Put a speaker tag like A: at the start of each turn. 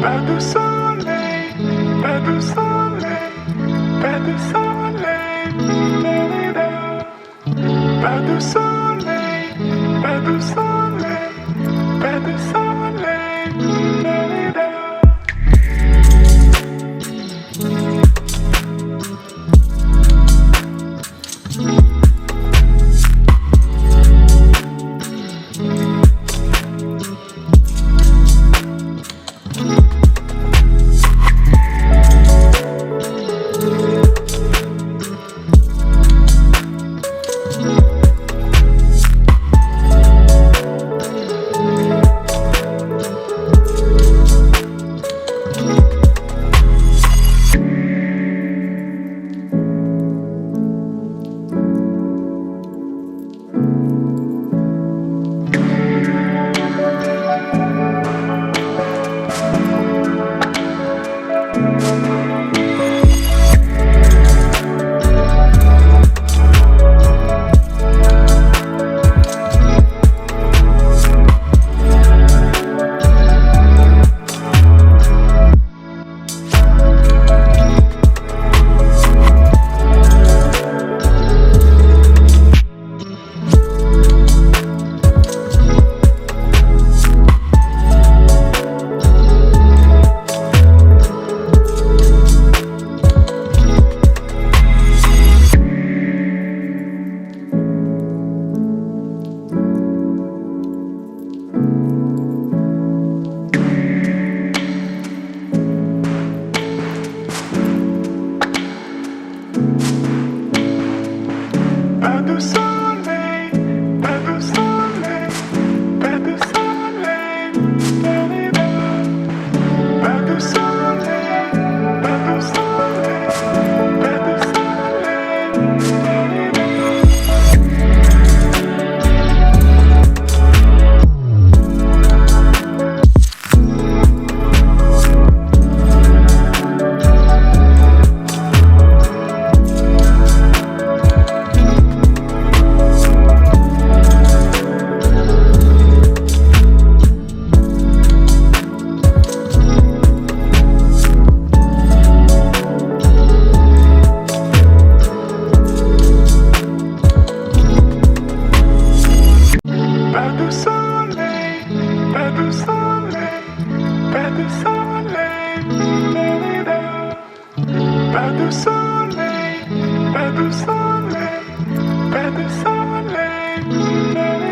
A: Pas de soleil, pas de soleil, pas de soleil, la-la-la. Pas de soleil, pas de soleil, pas de soleil, la-la-la. Pas de soleil, pas de soleil, pas de soleil, la-la-la. Pas de soleil, pas de soleil, pas de soleil, pas de soleil, pas de soleil, pas de soleil, la-la-la. Pas de soleil, pas de soleil, pas de soleil, la-la-la.